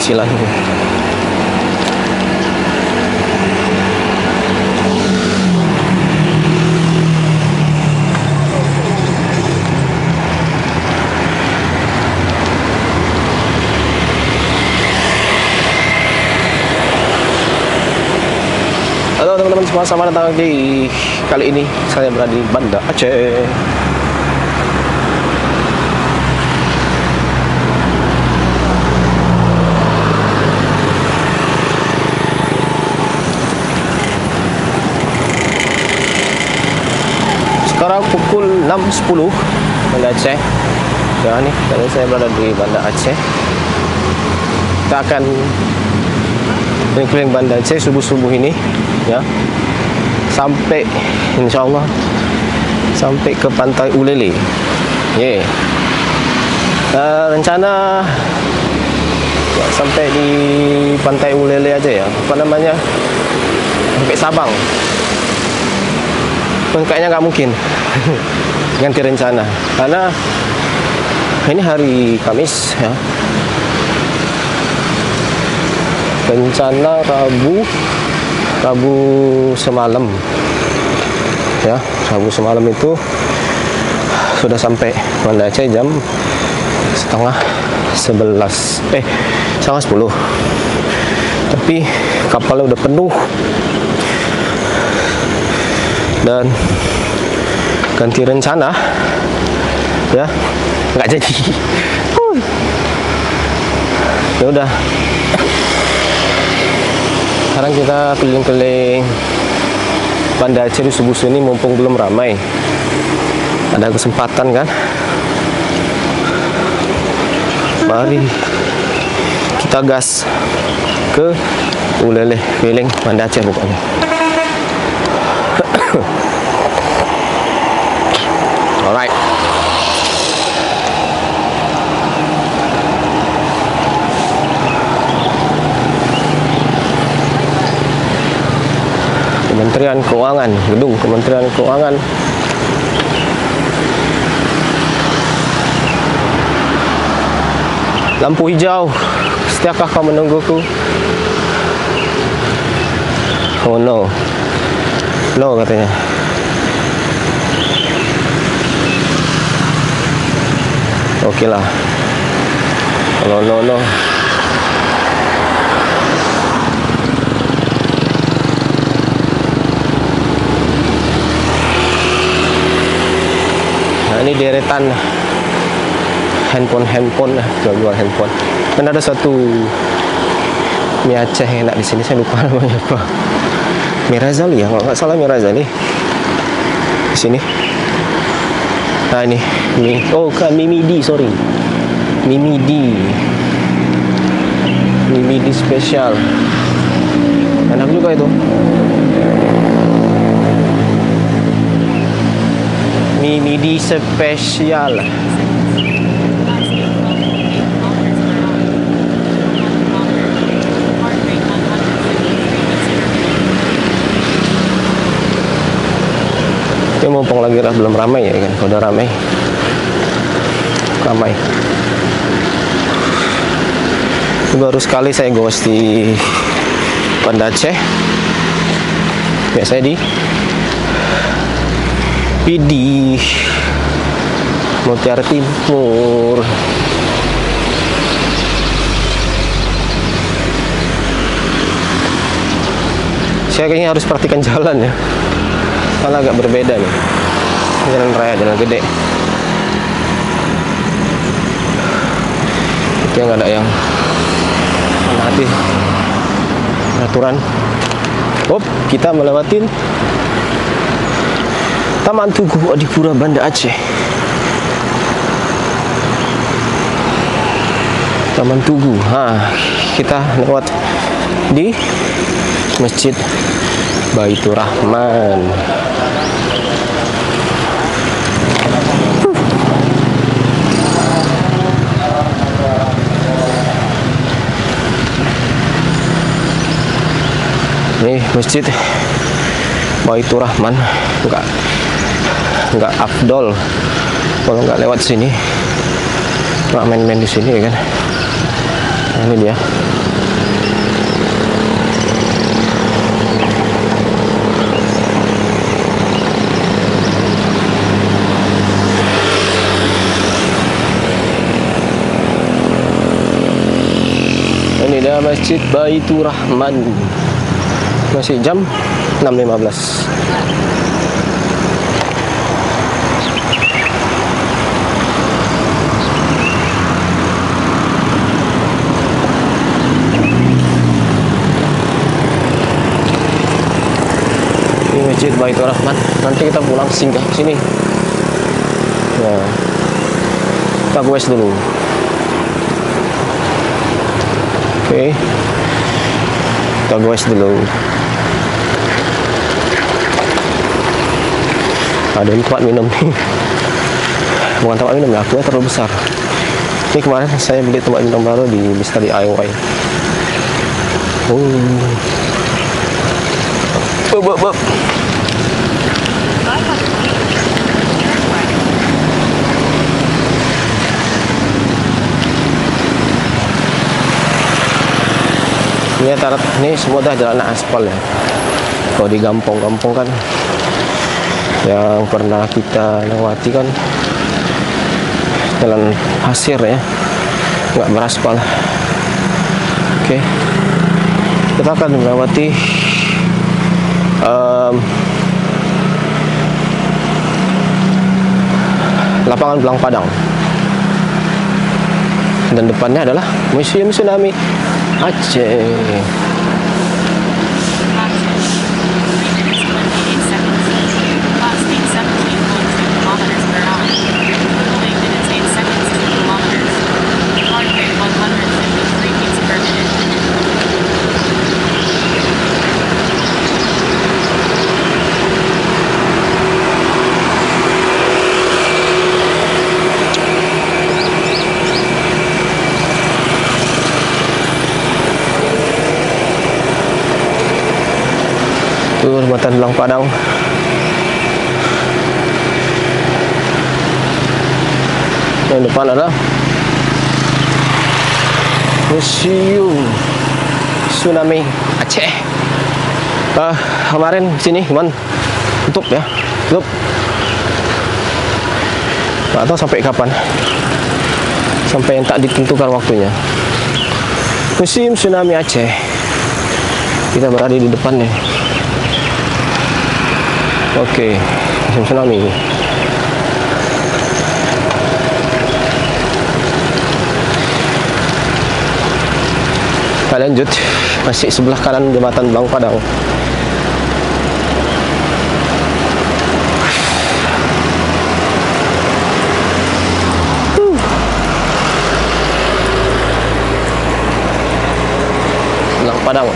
kecilan. Halo teman-teman semua, selamat datang di kali ini saya berada di Banda Aceh. Sekarang pukul 6.10 Banda Aceh. Ya nih, kali ini saya berada di Banda Aceh. Kita akan keliling Banda Aceh subuh-subuh ini ya, sampai insyaallah sampai ke pantai Ulele. Rencana ya, sampai di pantai Ulele aja ya, apa namanya, sampai Sabang. Kayaknya nggak mungkin ganti rencana karena ini hari Kamis ya, rencana Rabu semalam ya. Rabu semalam itu sudah sampai Banda Aceh jam setengah 10, tapi kapalnya udah penuh dan ganti rencana ya, nggak jadi. Ya udah, sekarang kita keliling-keliling Banda Aceh di subuh ini mumpung belum ramai, ada kesempatan kan. Mari kita gas ke Ulele, keliling Banda Aceh pokoknya. Alright. Kementerian Keuangan, gedung Kementerian Keuangan. Lampu hijau, setiakah kau menungguku? Oh no, no katanya. Oke lah, kalau no. Nah, ini deretan handphone jual handphone. Dan ada satu mie Aceh yang enak di sini, saya lupa namanya apa. Mie Razali ya, nggak salah Mie Razali di sini. Nah ini mie, oh kan Mimidi, sorry, Mimidi spesial, enak juga itu. Mimidi spesial. Ini mumpung lagi belum ramai ya kan, kalau udah ramai. Baru sekali saya ghost di Banda Aceh. Biasanya di PD Mutiara Timur. Saya kayaknya harus perhatikan jalan ya, karena agak berbeda nih, jalan raya, jalan gede. Itu nggak ada yang menaati peraturan. Kita melewatin Taman Tugu Adipura Banda Aceh. Taman Tugu. Kita lewat di Masjid Baitur Rahman. Ini Masjid Baitur Rahman. Enggak afdol kalau nggak lewat sini, nggak main-main di sini ya kan. Nah, ini dia. Masjid Baitur Rahman. Masih jam 6.15. Ini Masjid Baitur Rahman. Nanti kita pulang singgah sini. Nah, kita goes dulu. Oke, kita goes dulu. Ada tempat minum nih. Bukan tempat minum ya, akunya terlalu besar. Ini kemarin saya beli tempat minum baru di Mister DIY. Ini semua dah jalan aspal ya. Kalau di kampung-kampung kan yang pernah kita lewati kan jalan pasir ya, nggak beraspal. Oke, kita akan melewati lapangan Belang Padang, dan depannya adalah Museum Tsunami Aceh. Jembatan Belang Padang. Yang depan adalah Museum Tsunami Aceh. Kemarin sini cuman tutup ya, tutup. Nggak tahu sampai kapan, sampai yang tak ditentukan waktunya. Museum Tsunami Aceh. Kita berada di depannya. Oke, musim tsunami. Kita lanjut, masih sebelah kanan jembatan Belang Padang. Belang Padang.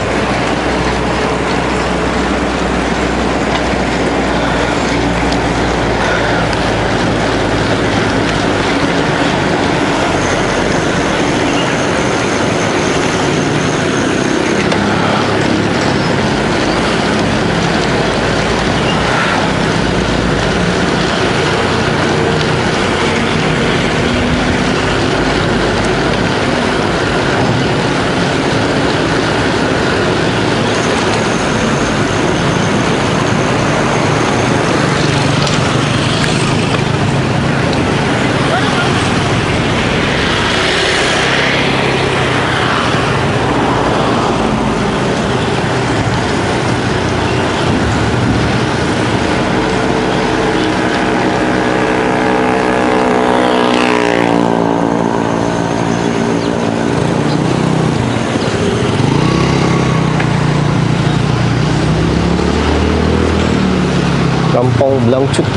Kampung Belangcut.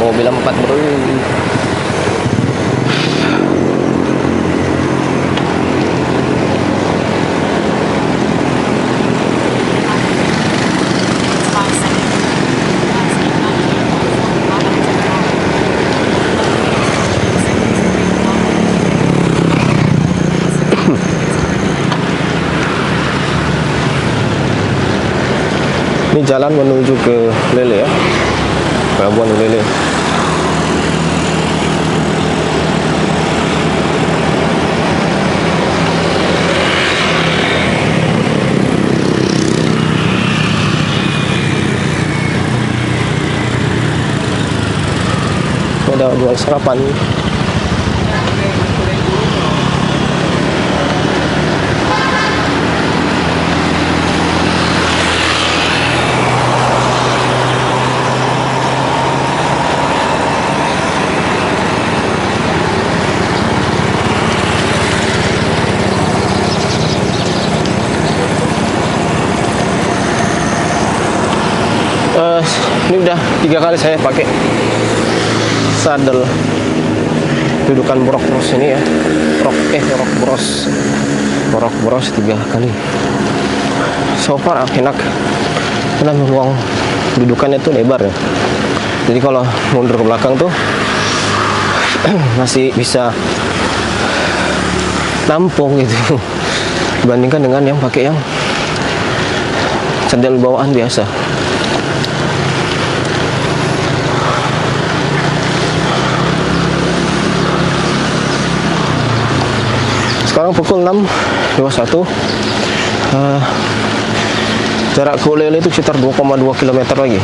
Mobil 4 bro. Ini jalan menuju ke Lele ya, Pelabuhan Lele. ada jual sarapan. Ini udah 3 kali saya pakai sadel dudukan borok bros ini ya. Borok bros 3 kali. So far enak karena ruang dudukannya tuh lebar ya. Jadi kalau mundur ke belakang tuh masih bisa nampung gitu dibandingkan dengan yang pakai yang sadel bawaan biasa. Sekarang pukul 6.21. Jarak ke Oleh-Oleh itu sekitar 2,2 km lagi.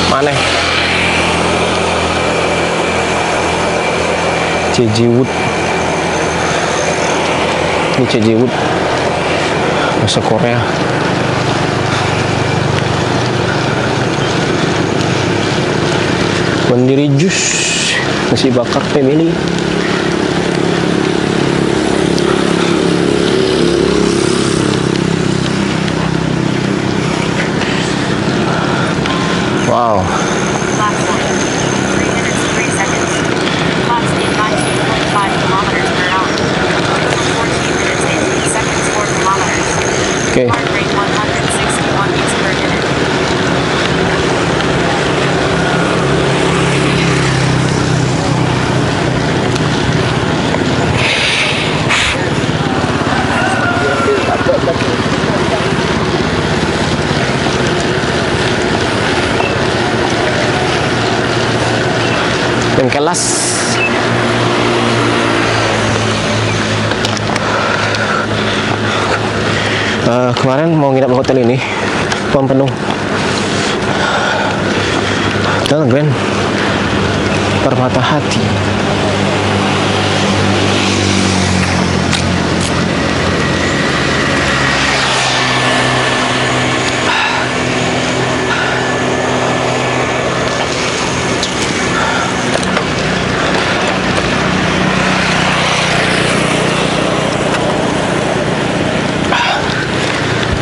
Mana? Jeju-Wood. Ini Jeju-Wood bahasa Korea. Mandiri Jus nasi bakar family. Wow. Last one. 3 minutes, 3 seconds. Clock speed 19.5 kilometers per hour. 14 minutes, 18 seconds, 4 kilometers. Okay. Heart rate 161 beats per minute. Dan kelas kemarin mau nginap di hotel ini penuh dan Grand Permata Hati.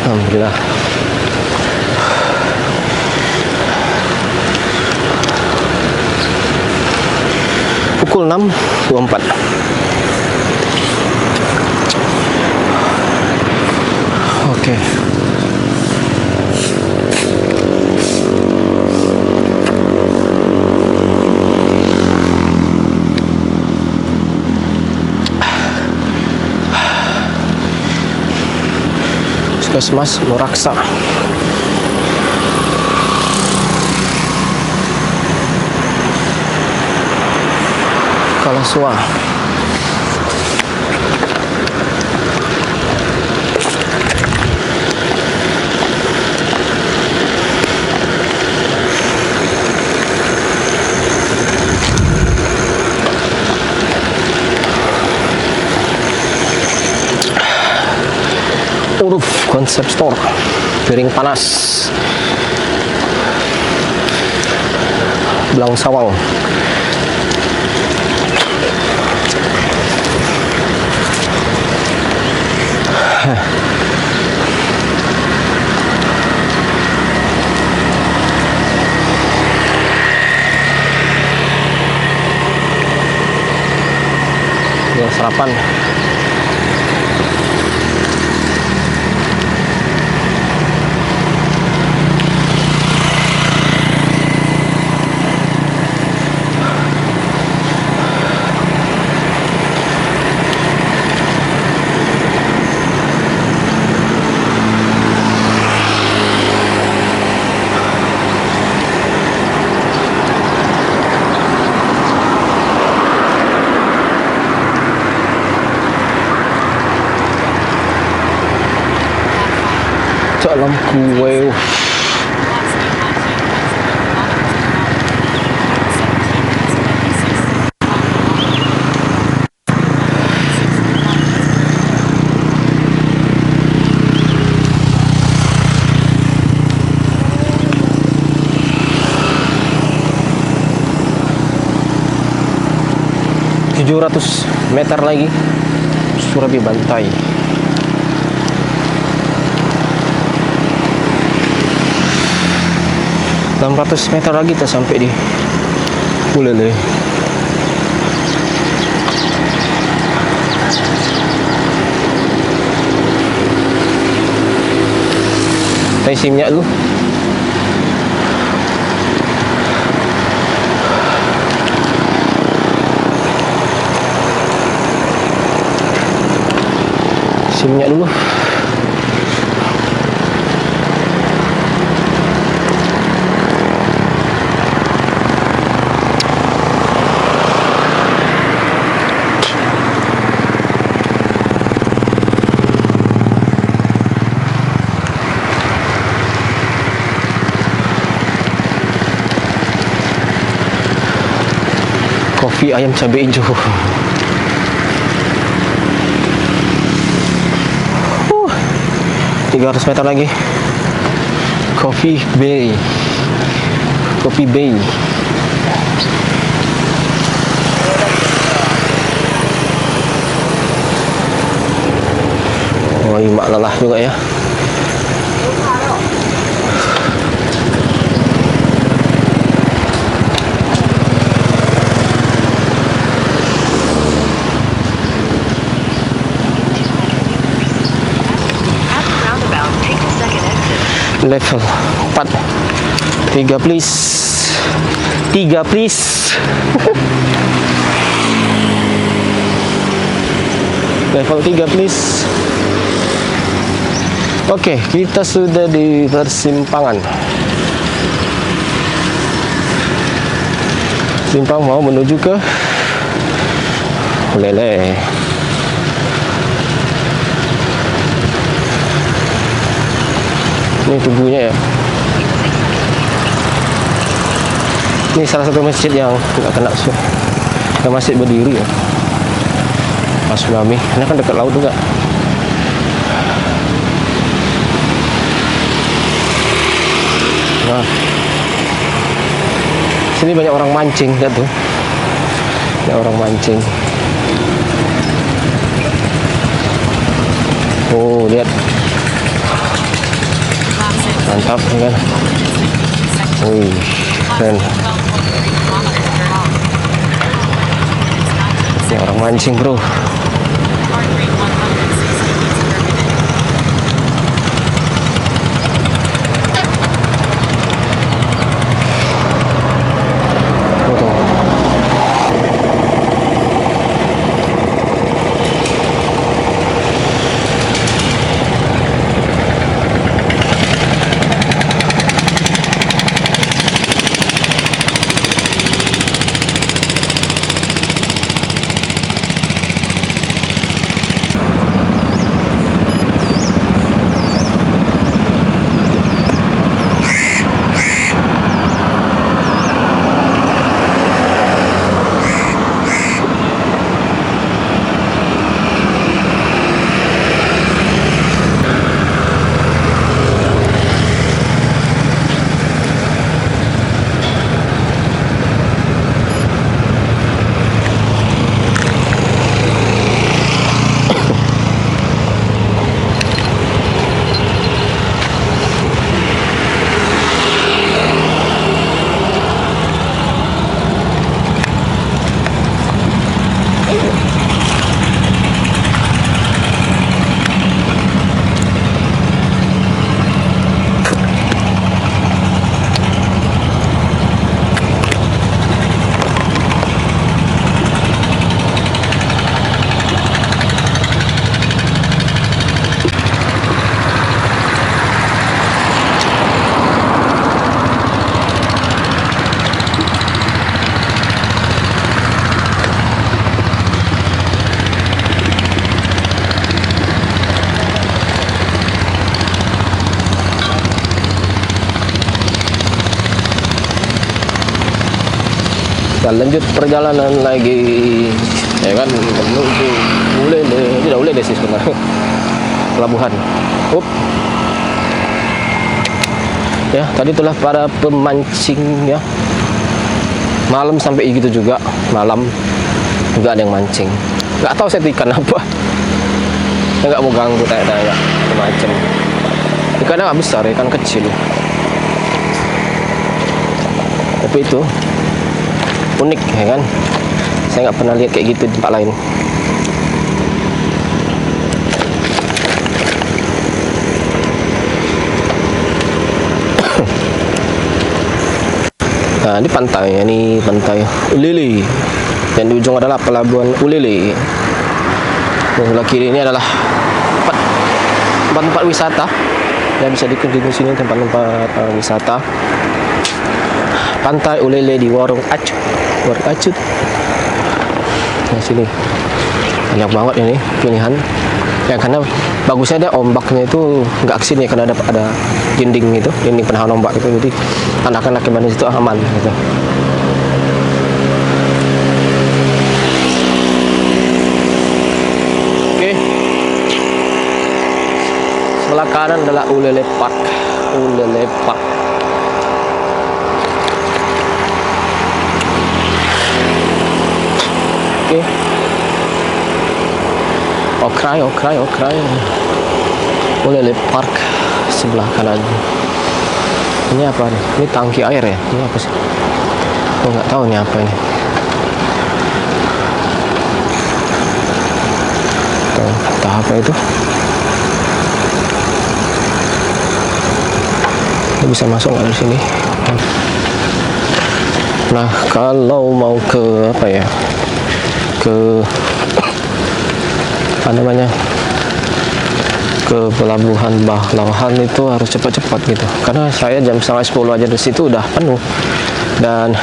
Alhamdulillah. Pukul 6.24. Oke. Puskesmas Muraksa. Kalaswa. Uruf Konsep Store, piring panas, Belang Sawang. sarapan. Dalam kue. Meter lagi Surabi Bantai. 600 meter lagi kita sampai di Ulele. Kita isi minyak dulu. Isi minyak dulu. Kopi ayam cabai hijau. 300 meter lagi. Coffee Bay. Coffee Bay. Oh, imak lelah juga ya. Level 4. 3 please. 3 please. Level 3 please. Oke, kita sudah di persimpangan. Simpang mau menuju ke Ulele. Ini tubuhnya ya. Ini salah satu masjid yang nggak kena masjid berdiri ya. Pas tsunami, ini kan dekat laut juga. Nah, sini banyak orang mancing, lihat tuh. Banyak orang mancing. Oh, lihat. Mantap kan. Wih, keren. Ini orang mancing, bro. Kita lanjut perjalanan lagi, ya kan, menuju Ulele. Tidak Ulele sih sebenarnya, pelabuhan. Ya, tadi itulah para pemancing ya. Malam sampai gitu juga, malam juga ada yang mancing. Nggak tahu saya ikan apa. Saya nggak mau ganggu tanya-tanya macam. Ikannya nggak besar, ikan kecil. Tapi itu unik ya kan. Saya nggak pernah lihat kayak gitu di tempat lain. Nah, ini pantai, ini pantai Ulele. Dan di ujung adalah pelabuhan Ulele. Dan sebelah kiri ini adalah tempat-tempat wisata. Ya, bisa dikunjungi sini tempat-tempat wisata. Pantai Ulele di Warung Acut. Warung Acut. Nah, sini banyak banget ini pilihan. Ya, karena bagusnya dia ombaknya itu nggak kesini karena ada dinding itu, dinding penahan ombak itu, jadi anak-anak yang main di situ aman gitu. Oke, sebelah kanan adalah Ulele Park. Ulele Park. Oke. Okray. Ulele Park sebelah kanan. Ini apa nih? Ini tangki air ya? Ini apa sih? Aku nggak tahu ini apa ini. Entah apa itu. Ini bisa masuk nggak di sini? Nah, kalau mau ke apa ya? Ke apa namanya, ke pelabuhan Bahlawan itu harus cepat-cepat gitu, karena saya jam 9:30 aja di situ udah penuh, dan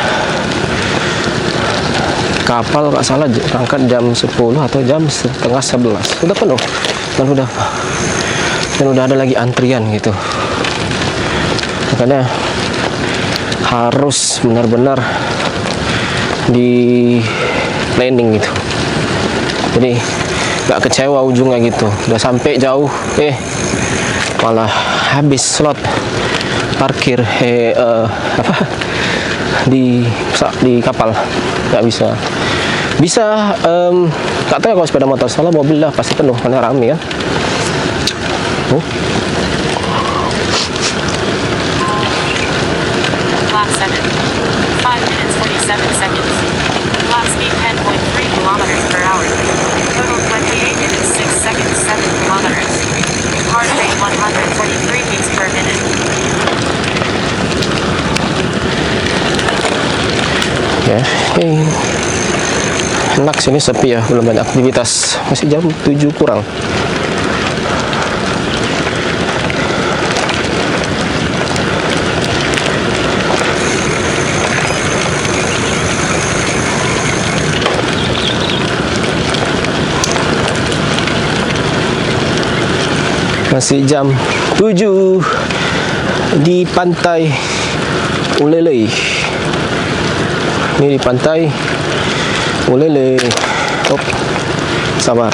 kapal nggak salah berangkat jam 10 atau jam setengah 11 udah penuh, dan udah ada lagi antrian gitu. Makanya harus benar-benar di planning gitu, jadi nggak kecewa ujungnya gitu. Udah sampai jauh, malah habis slot parkir di kapal, nggak bisa. Nggak tahu ya kalau sepeda motor, salah mobil lah pasti penuh karena rame kan. Clock 7. 5 minutes 47 seconds. Clock speed 10.3 kilometers per hour. Total 28 minutes 6 seconds 7 kilometers. Heart rate 143 beats per minute. Ya, enak sini, sepi ya, belum banyak aktivitas, masih jam 7 kurang. Masih jam 7 di pantai Ulele. Ini di pantai Ulele. Sabar.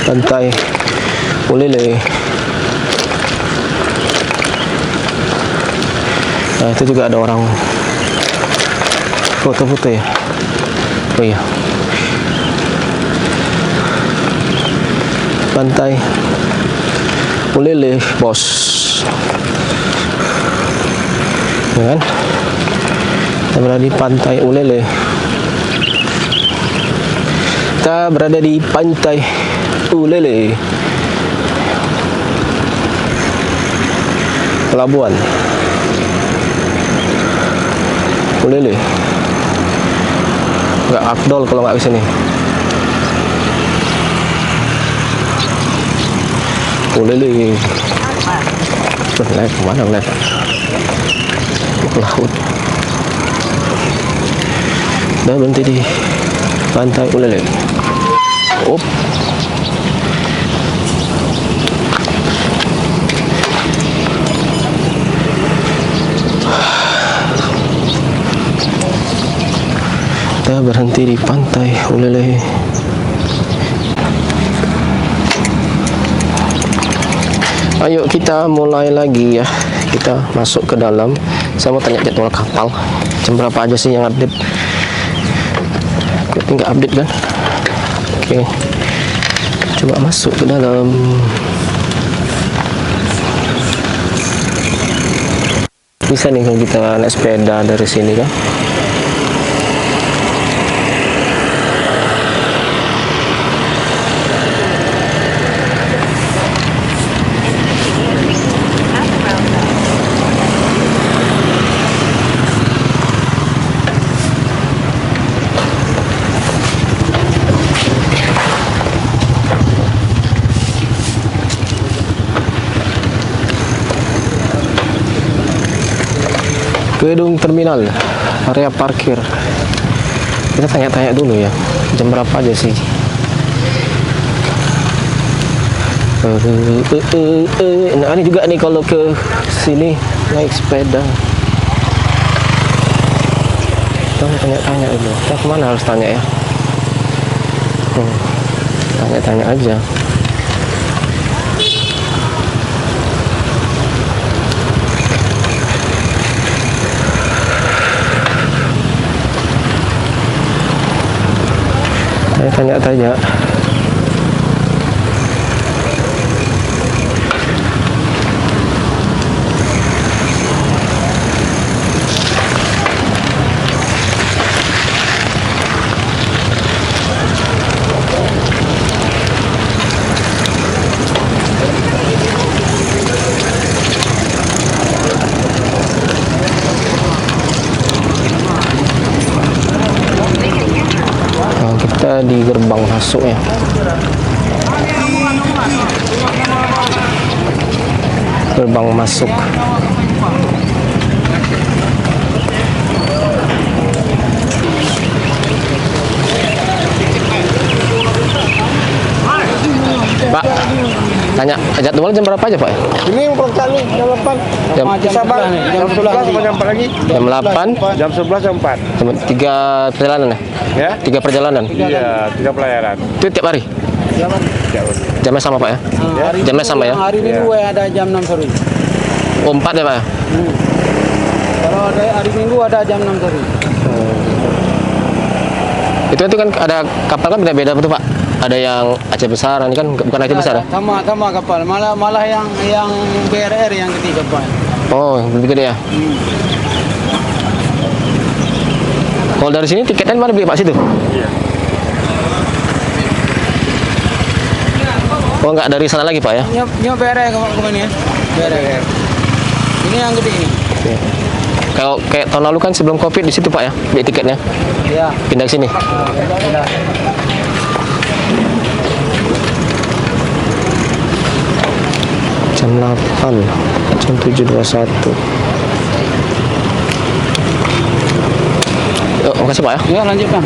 Pantai Ulele. Nah, itu juga ada orang foto-foto ya. Oh iya. Pantai Ulele, bos. Ya kan? Kita berada di pantai Ulele. Kita berada di pantai Ulele. Pelabuhan Ulele. Nggak afdol kalau nggak kesini. Ulele. Left, kemana left? Ke laut. Dan berhenti di pantai Ulele. Kita berhenti di pantai Ulele. Ayo kita mulai lagi ya. Kita masuk ke dalam. Saya mau tanya jadwal kapal. Jam berapa aja sih yang update? Kok nggak update kan? Oke. Coba masuk ke dalam. Bisa nih kalau kita naik sepeda dari sini kan? Gedung terminal, area parkir. Kita tanya-tanya dulu ya, jam berapa aja sih? Nah ini juga nih kalau ke sini naik sepeda. Kita tanya-tanya dulu. Kita kemana harus tanya ya? Tanya-tanya aja. Tanya-tanya. Kita di gerbang masuknya. Gerbang masuk. Pak, tanya jadwal jam berapa aja Pak? Ini pertanyaan jam 8. Jam Sabar, jam 11 jam 4 lagi. Jam 8. Jam 11 jam 4. Jam 3 perjalanan ya? Ya? 3 perjalanan. Iya, 3 pelayaran. Itu tiap hari? Jamnya sama Pak ya? Jamnya sama ya? Hari Minggu ada jam 6 sore. Oh, 4 ya Pak ya? Kalau ada hari Minggu ada jam 6 sore. Itu kan ada kapal kan beda-beda betul Pak? Ada yang Aceh besar, ini kan bukan Aceh besar ya? Sama kapal. Malah yang BRR yang ketiga Pak. Oh, lebih gede ya? Kalau dari sini tiketnya mana beli Pak situ? Iya. Oh, enggak dari sana lagi Pak ya? Ini BRR kemana ya? BRR. Ini yang gede ini. Oke. Kalau kayak tahun lalu kan sebelum Covid di situ Pak ya, beli tiketnya. Iya. Pindah ke sini. Jam 8, jam 7.21. Yuk, makasih Pak ya. Ya, lanjutkan.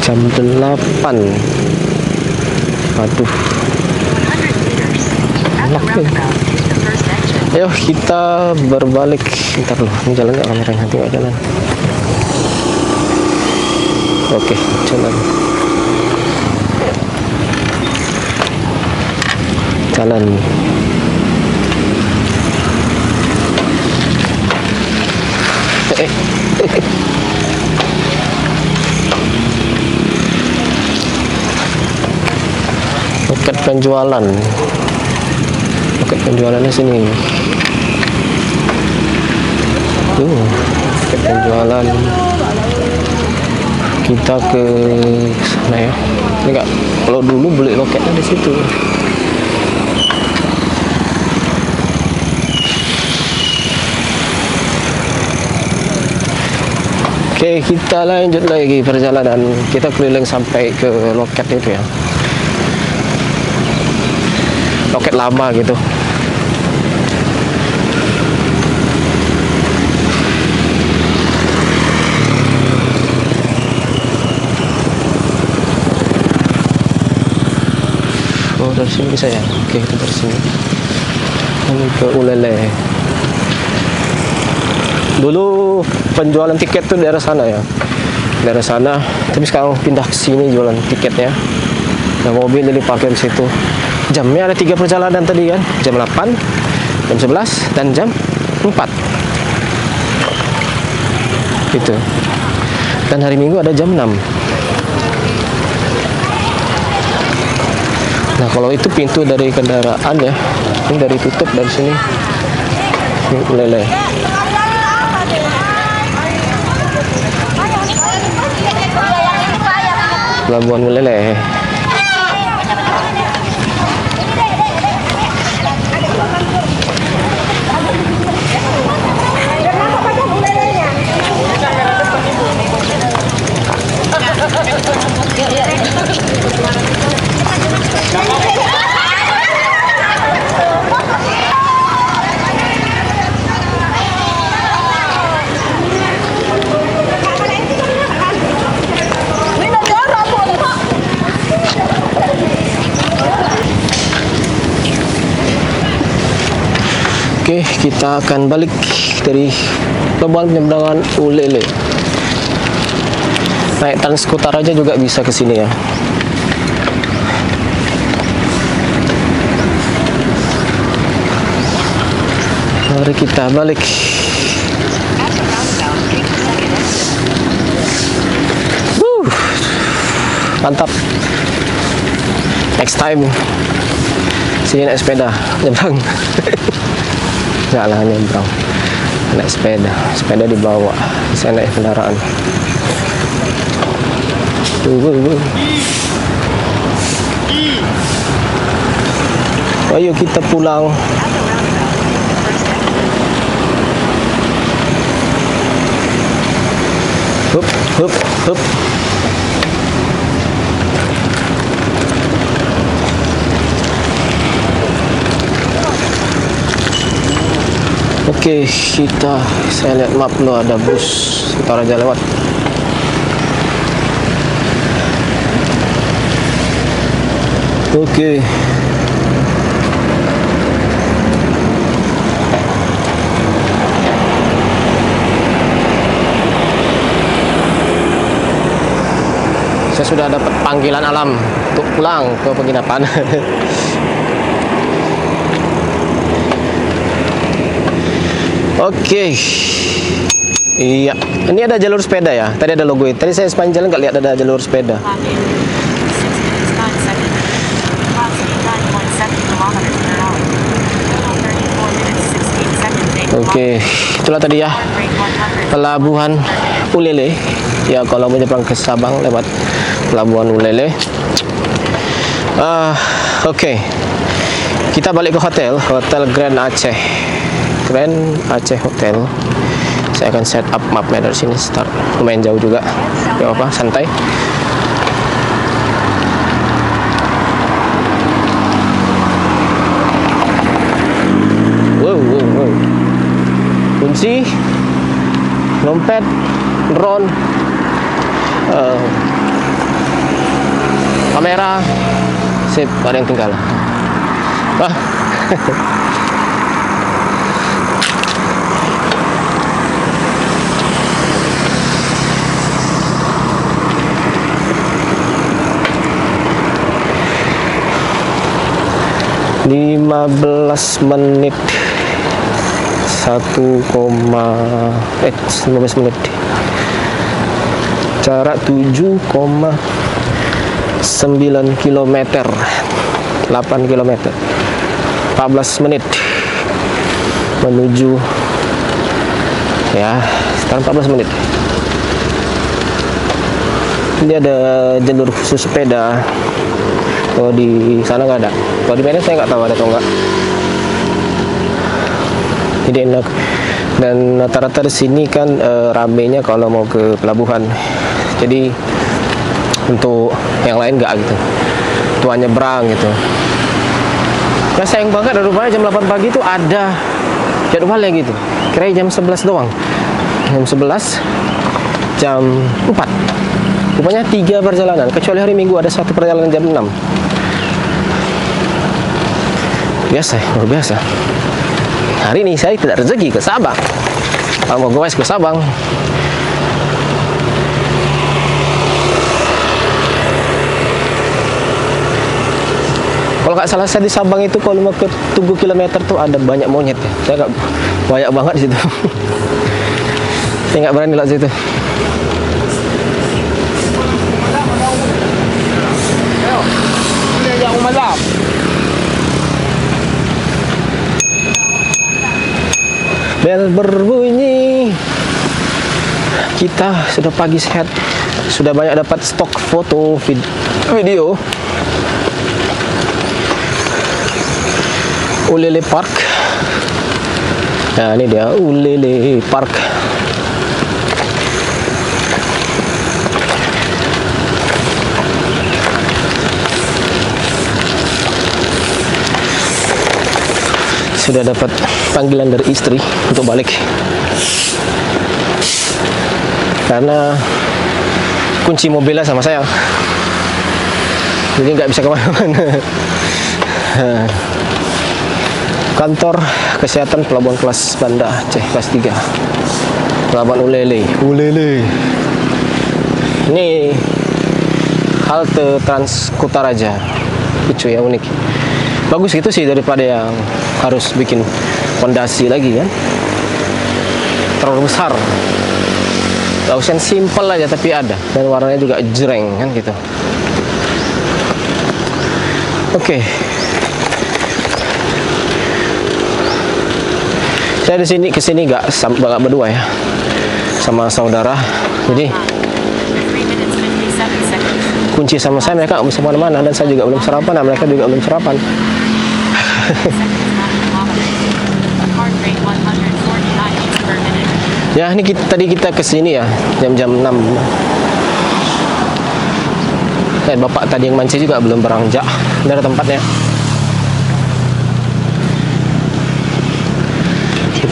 Jam 8. Aduh. Enak nih. Ayo kita berbalik. Bentar dulu, ini jalan nggak kameranya? Nanti nggak jalan. Oke, jalan. Jalan. Loket penjualan. Loket penjualannya sini. Loket penjualan. Kita ke sana ya. Ini enggak, kalau dulu beli loketnya di situ. Oke, kita lanjut lagi perjalanan. Kita keliling sampai ke loket itu ya. Loket lama gitu. dari sini saya. Oke, kita dari sini. Ini ke Ulele. Dulu penjualan tiket tuh daerah sana ya. Daerah sana, tapi sekarang pindah ke sini jualan tiketnya. Nah, mobil ini parkir di situ. Jamnya ada 3 perjalanan tadi kan. Jam 8, jam 11, dan jam 4. Gitu. Dan hari Minggu ada jam 6. Nah, kalau itu pintu dari kendaraan ya. Ini dari tutup dari sini. Ini Ulele. Pelabuhan Ulele. Oke, kita akan balik dari pelabuhan penyeberangan Ulele. Naik Transkutara aja juga bisa ke sini ya. Mari kita balik. Mantap. Next time sini naik sepeda nyebrang. Enggak lah, nyebrang naik sepeda dibawa, saya naik kendaraan. Ayo kita pulang. Hup, hup, hup. Oke, saya lihat map lo ada bus Sutaraja lewat. Oke. Saya sudah dapat panggilan alam untuk pulang ke penginapan. Oke. Iya, ini ada jalur sepeda ya. Tadi ada logo. Tadi saya sepanjang jalan nggak lihat ada jalur sepeda. Clock in 6 minutes 9 seconds. Clock speed 9.7 kilometers per hour. Total 34 minutes 16 seconds. Oke, itulah tadi ya Rate 100. pelabuhan Ulele. Ya, kalau mau nyebrang ke Sabang lewat pelabuhan Ulele. Oke. Kita balik ke hotel Grand Aceh. Grand Aceh Hotel. Saya akan set up mapnya dari sini. Start lumayan jauh juga. Ya apa, santai. Wow. Kunci, dompet, drone, kamera, sip, ada yang tinggal. Wah. 15 menit 15 menit jarak 7,9 km 8 km 14 menit menuju ya sekarang 14 menit. Ini ada jalur khusus sepeda. Kalau di sana nggak ada. Kalau di mana saya nggak tahu ada atau nggak. Jadi enak. Dan rata-rata di sini kan ramenya kalau mau ke pelabuhan. Jadi untuk yang lain nggak gitu. Tuan nyebrang gitu. Nah sayang banget dari rumahnya jam 8 pagi itu ada jadwalnya gitu. Kira jam 11 doang. Jam 11, jam 4. Rupanya 3 perjalanan. Kecuali hari Minggu ada 1 perjalanan jam 6. biasa, luar biasa. Hari ini saya tidak rezeki ke Sabang. Kalau mau goes ke Sabang, kalau nggak salah saya di Sabang itu kalau mau ke Tugu Kilometer tuh ada banyak monyet ya. Saya nggak banyak banget di situ. Saya nggak berani lewat situ. Yang malam. Bel berbunyi. Kita sudah pagi sehat. Sudah banyak dapat stok foto, video. Ulele Park. Nah, ini dia Ulele Park. Sudah dapat panggilan dari istri untuk balik karena kunci mobilnya sama saya, jadi nggak bisa kemana-mana. Kantor Kesehatan Pelabuhan Kelas Banda Aceh kelas 3 Pelabuhan Ulele. Ini halte Trans Kutaraja, itu yang unik. Bagus gitu sih daripada yang harus bikin fondasi lagi kan, terlalu besar. Bagus yang simple aja tapi ada, dan warnanya juga jreng kan gitu. Oke. Saya di sini kesini nggak berdua ya, sama saudara. Jadi 3 minutes 57 seconds. kunci sama saya, mereka nggak bisa kemana-mana, dan saya juga belum sarapan, nah mereka juga belum sarapan. Seconds 1 kilometers. Heart rate 149 beats per minute. Ya, ini tadi kita kesini ya jam-jam 6. Bapak tadi yang mancing juga belum beranjak dari tempatnya.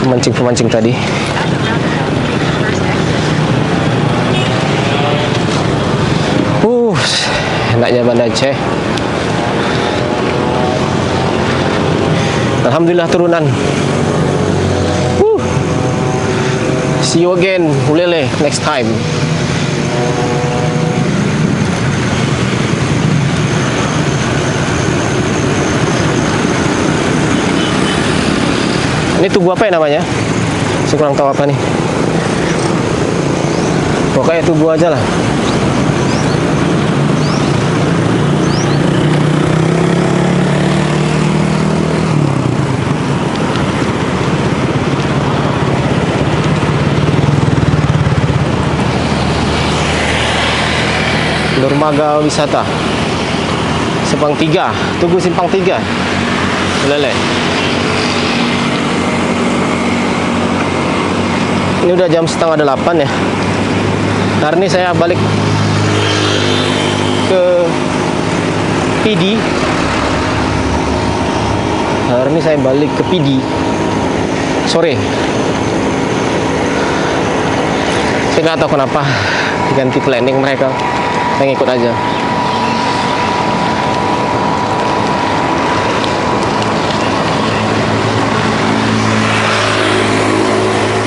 Pemancing tadi. Enaknya Banda Aceh. Alhamdulillah turunan. See you again, Ulele, next time. Ini tugu apa ya namanya? Saya kurang tahu apa nih. Pokoknya tugu aja lah. Dermaga wisata Simpang 3, Tugu Simpang 3 Ulele. Ini udah jam 7:30 ya. Hari ini saya balik ke PD. Hari ini saya balik ke PD sore. Saya nggak tahu kenapa ganti planning mereka. Saya ngikut aja.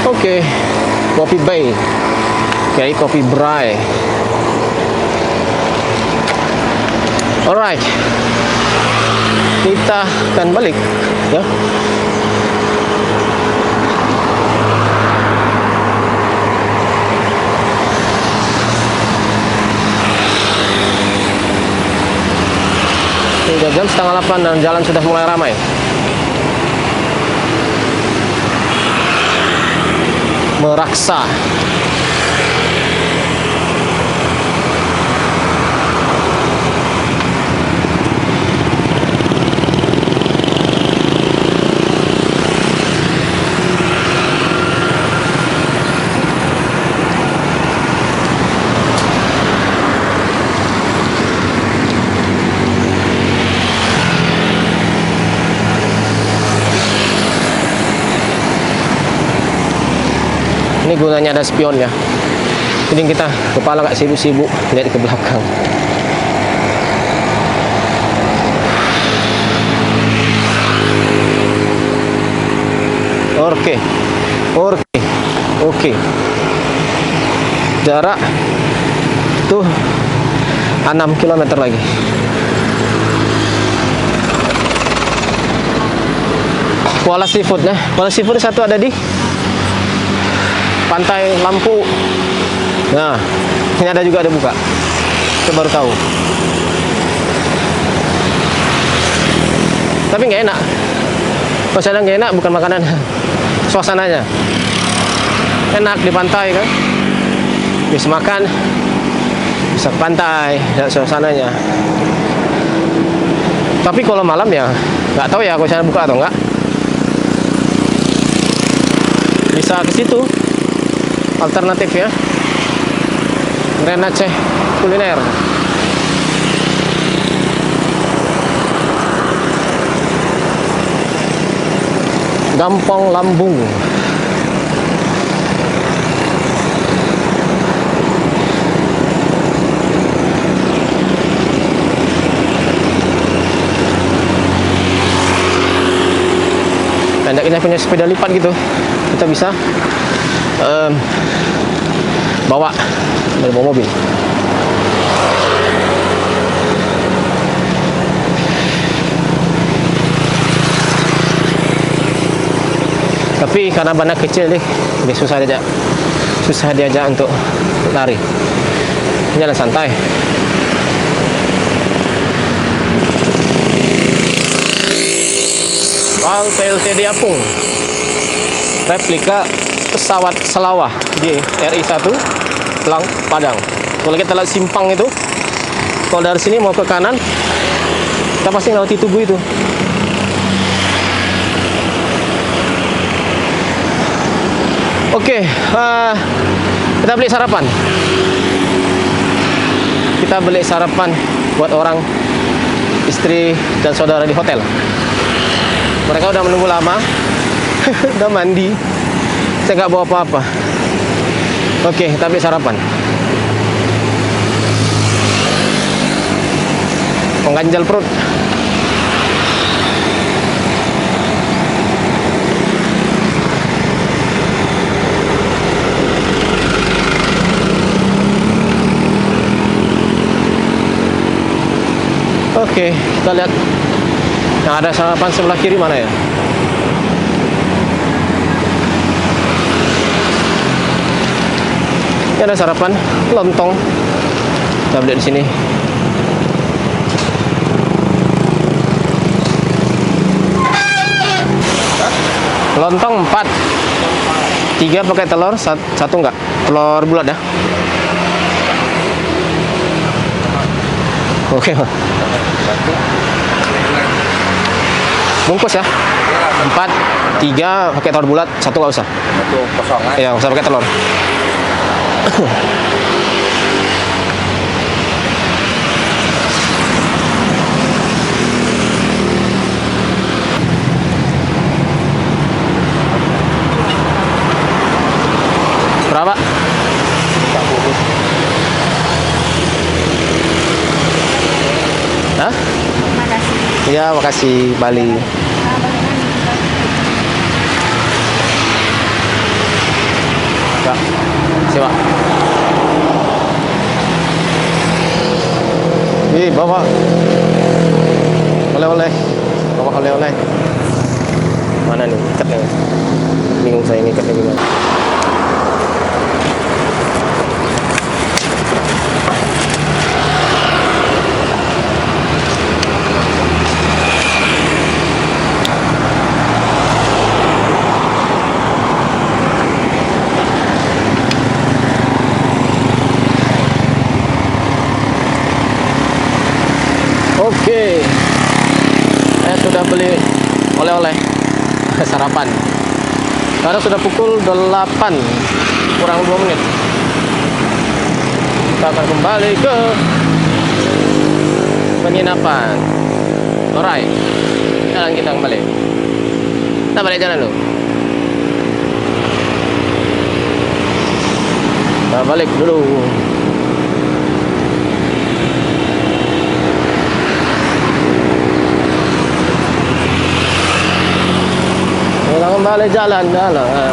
Oke, Kopi Bay, kayak Kopi Bray. Alright, kita akan balik ya. Sudah jam 7:30 dan jalan sudah mulai ramai. Meraksa. Ini gunanya ada spion ya. Jadi kita kepala nggak sibuk-sibuk lihat ke belakang. Oke. Oke. Oke. Jarak tuh 6 km lagi. Kuala Seafood nah. Kuala Seafood satu ada di Pantai Lampu. Nah, ini ada juga, ada buka. Saya baru tahu. Tapi nggak enak. Pas ada nggak enak bukan makanan, suasananya. Enak di pantai kan. Bisa makan, bisa ke pantai, dan suasananya. Tapi kalau malam ya nggak tahu ya kalau sana buka atau enggak. Bisa ke situ, alternatif ya. Grand Aceh kuliner. Gampong Lambung. Pendeknya punya sepeda lipat gitu, kita bisa bawa mobil. Tapi karena banak kecil nih, dia susah diajak untuk lari. Jalan santai. Wal PLTD Apung, replika pesawat Selawah di RI1 Pelang Padang. Kalau kita lihat simpang itu, kalau dari sini mau ke kanan, kita pasti melewati Tugu itu. Oke, kita beli sarapan. Kita beli sarapan buat orang, istri dan saudara di hotel. Mereka udah menunggu lama, udah mandi. Saya nggak bawa apa-apa. Oke, kita beli sarapan. Pengganjal perut. Oke, kita lihat. Nah, ada sarapan sebelah kiri mana ya? Ini ada sarapan lontong. Kita beli di sini. Lontong 4. 3 pakai telur, 1 enggak. Telur bulat dah. Oke. Bungkus ya. 4, 3 pakai telur bulat, 1 nggak usah. 1 kosong kan? Iya, nggak usah pakai telur. Berapa? Hah? Iya, makasih Bali. Ya, siapa? Bawa oleh-oleh. Bawa oleh-oleh. Mana nih ikatnya? Bingung saya ini ikatnya gimana. Oke, saya sudah beli oleh-oleh sarapan. Sekarang sudah pukul 8 kurang 2 menit. Kita akan kembali ke penginapan. Alright, jalan kita kembali. Kita balik jalan dulu. Kita balik dulu. kembali jalan-jalan.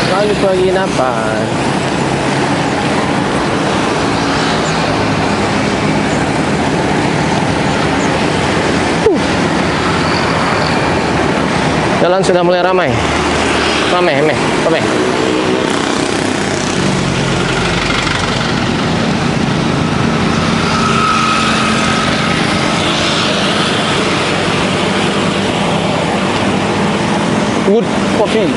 Lalu penginapan. Jalan sudah mulai ramai. Ramai. Wood coffee.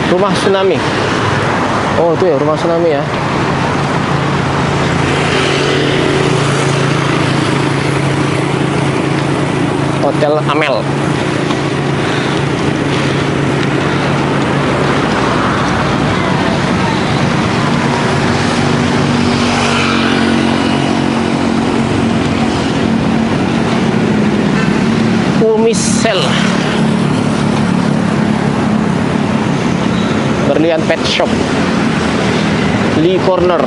Rumah tsunami. Oh, itu ya rumah tsunami ya. Hotel Amel. Umisel. Berlian Pet Shop. Lee Corner.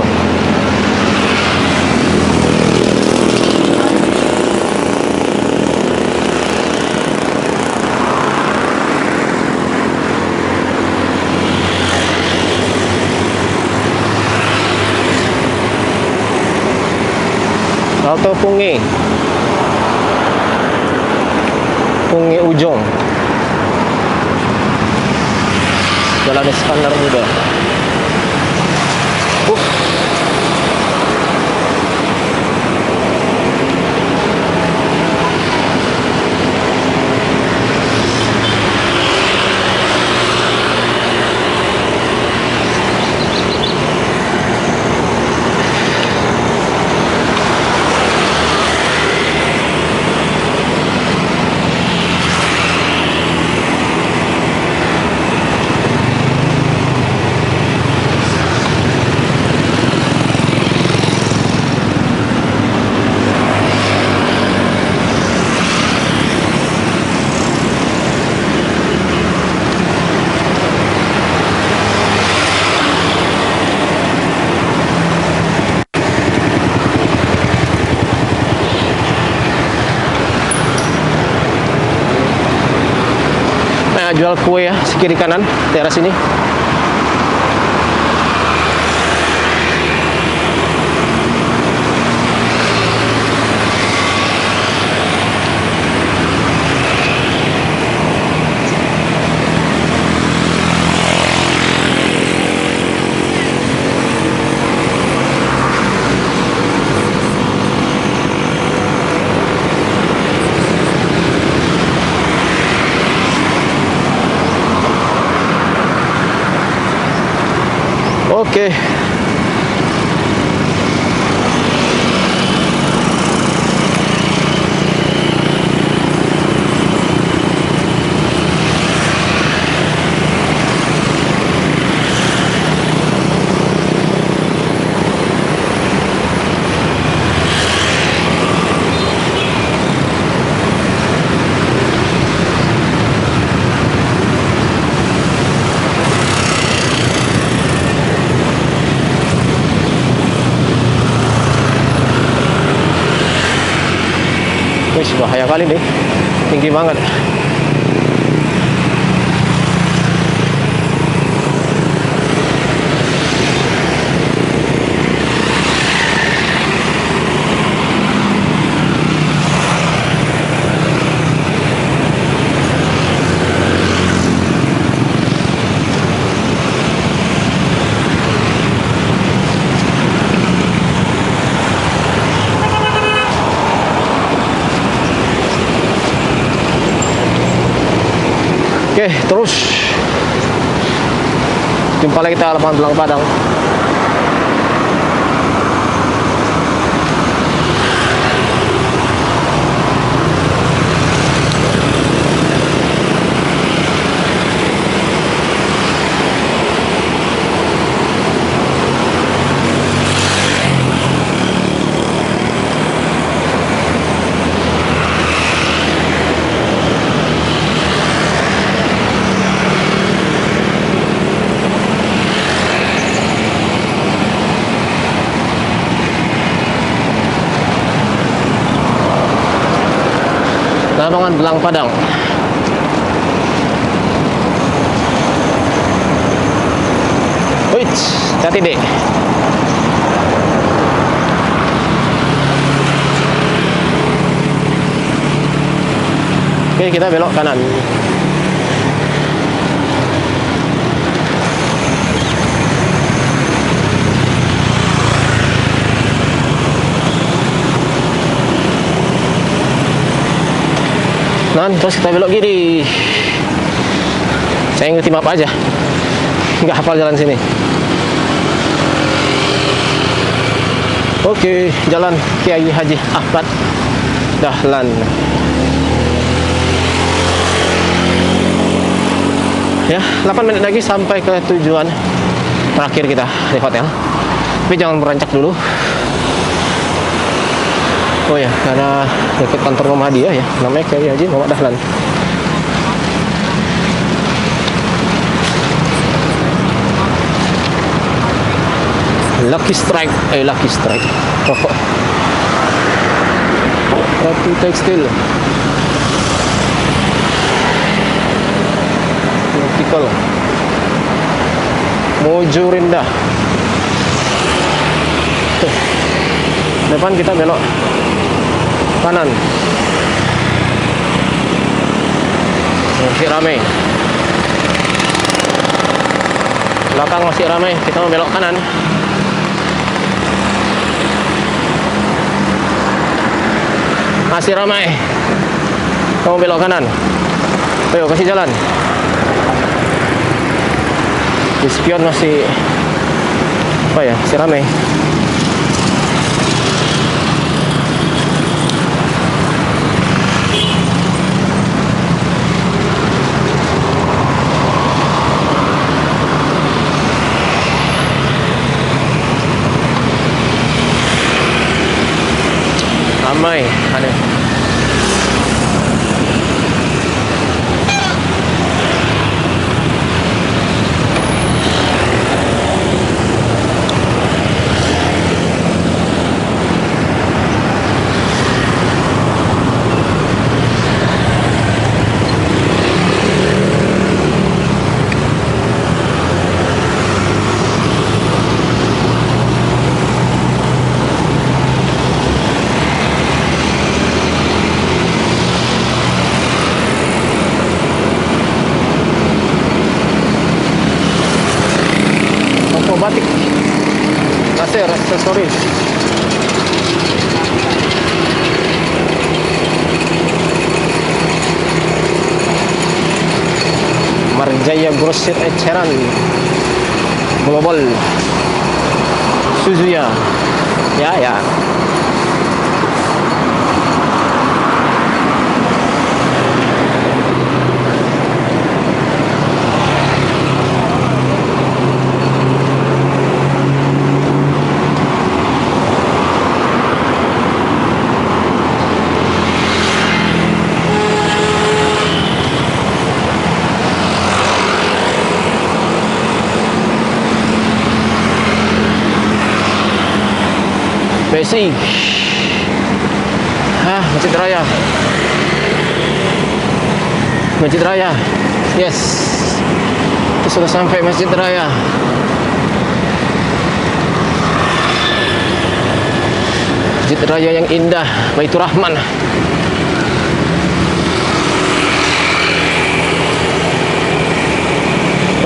Alto Pungi Ujung. Jalan Iskandar Muda. Jual kue ya, kiri kanan daerah sini. Oke. Wih, bahaya kali nih, tinggi banget. Oke, terus jumpa lagi kita lapangan Belang Padang. Lamongan Belang Padang. Wih, hati dek. Oke, kita belok kanan. Nah, terus kita belok kiri. Saya ngerti map aja, nggak hafal jalan sini. Oke, jalan Kiai Haji Ahmad Dahlan. Ya, 8 menit lagi sampai ke tujuan terakhir kita di hotel. Tapi jangan beranjak dulu. Oh ya, karena dekat kantor Muhammadiyah ya, namanya Kiai Haji Muhammad Dahlan. Lucky Strike, Lucky Strike. Ratu Tekstil. Vertical. Mojo Rendah. Depan kita belok kanan. Masih ramai. Belakang masih ramai, kita mau belok kanan. Masih ramai. Kamu belok kanan. Ayo kasih jalan. Di spion masih apa ya? Masih ramai. Ramai, ada. Batik, laser, aksesoris. Marjaya Grosir Eceran Global Suzuya. Ya. BSI. Masjid Raya. Masjid Raya. Yes. Kita sudah sampai Masjid Raya. Masjid Raya yang indah, Baitur Rahman.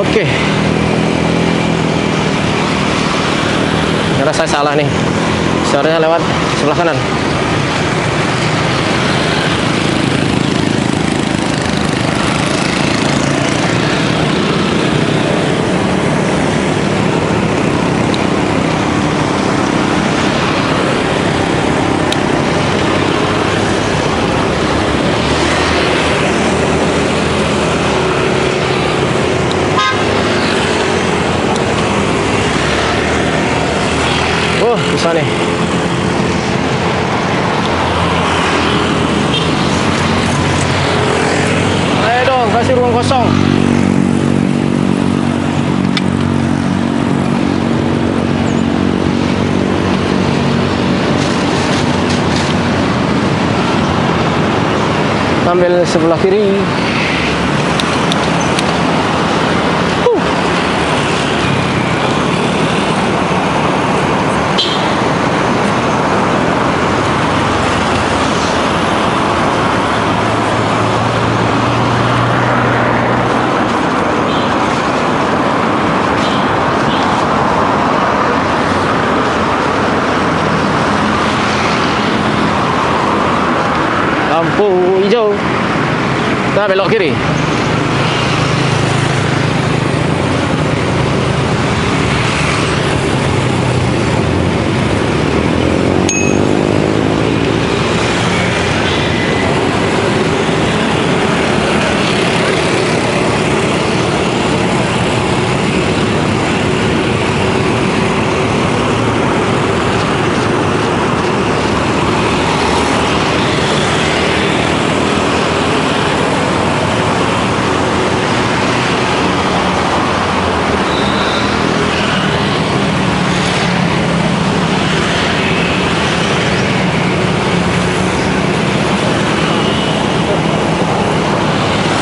Oke. Karena saya salah nih. Seharusnya lewat sebelah kanan. Oh, bisa nih. Ayo dong, kasih ruang kosong. ambil sebelah kiri. Lampu hijau. Kita belok kiri.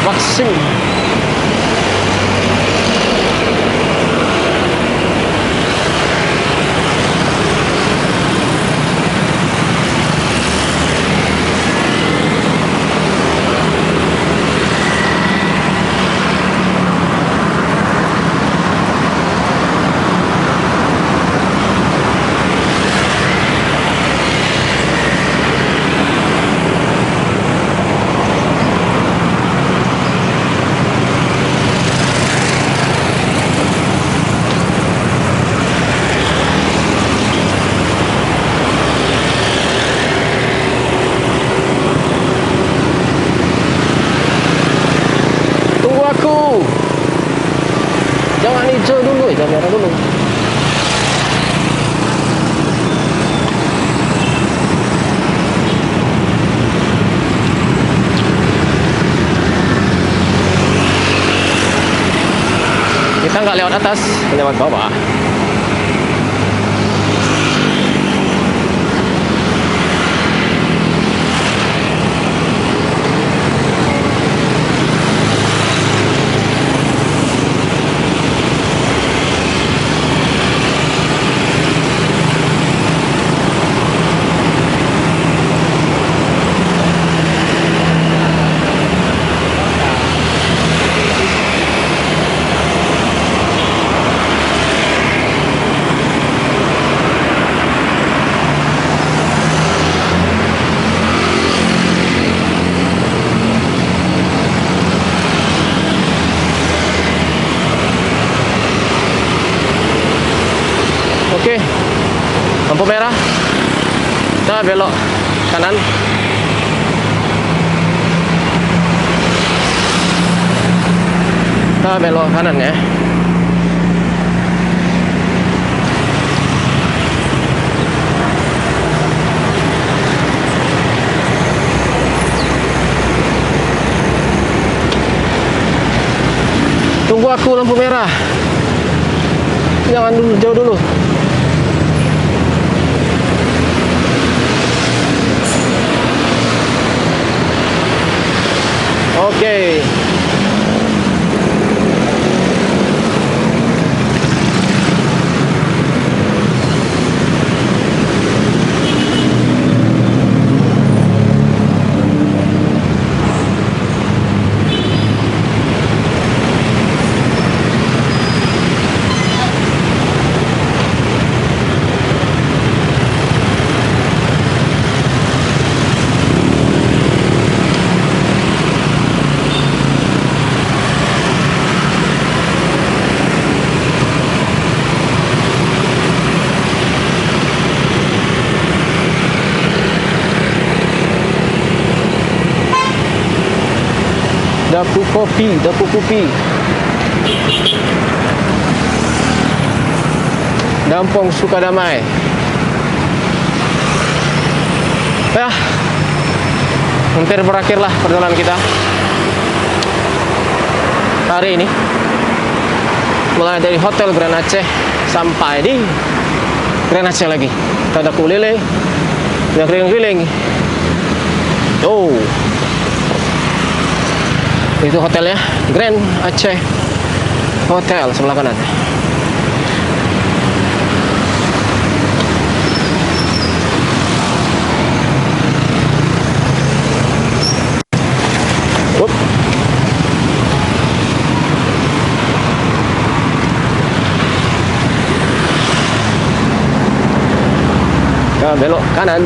Vaksin. Tunggu aku. Jangan hijau dulu, jangan merah dulu. Kita nggak lewat atas, lewat bawah. Oke, lampu merah. Kita belok kanan. Kita belok kanan ya. Tunggu aku lampu merah. Jangan dulu, jauh dulu. Oke. Dapur kopi, dapur kopi. Dampung Sukadamai. Ya, hampir berakhirlah perjalanan kita hari ini. Mulai dari Hotel Grand Aceh sampai di Grand Aceh lagi. Kita ada kulele, ada keliling-keliling. Oh, Itu hotelnya, Grand Aceh Hotel sebelah kanan. Up. Ya, belok kanan.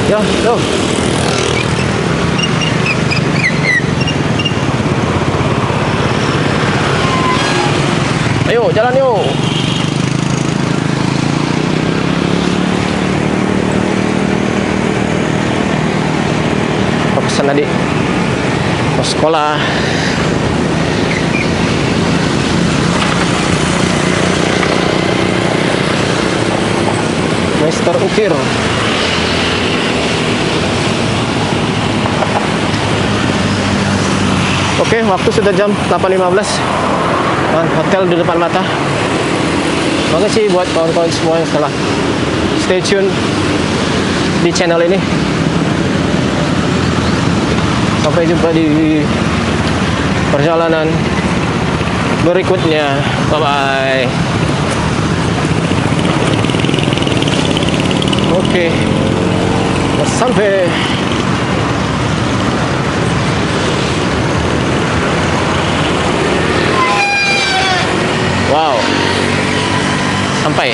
Ya, yo. Ayo, jalan yuk. Apa pesan adik? Mau sekolah. Mister Ukir. Oke, waktu sudah jam 8.15. Hotel di depan mata. Makasih buat kawan-kawan semua yang telah stay tune di channel ini. Sampai jumpa di perjalanan berikutnya. Bye-bye. Oke, sampai. Wow, sampai.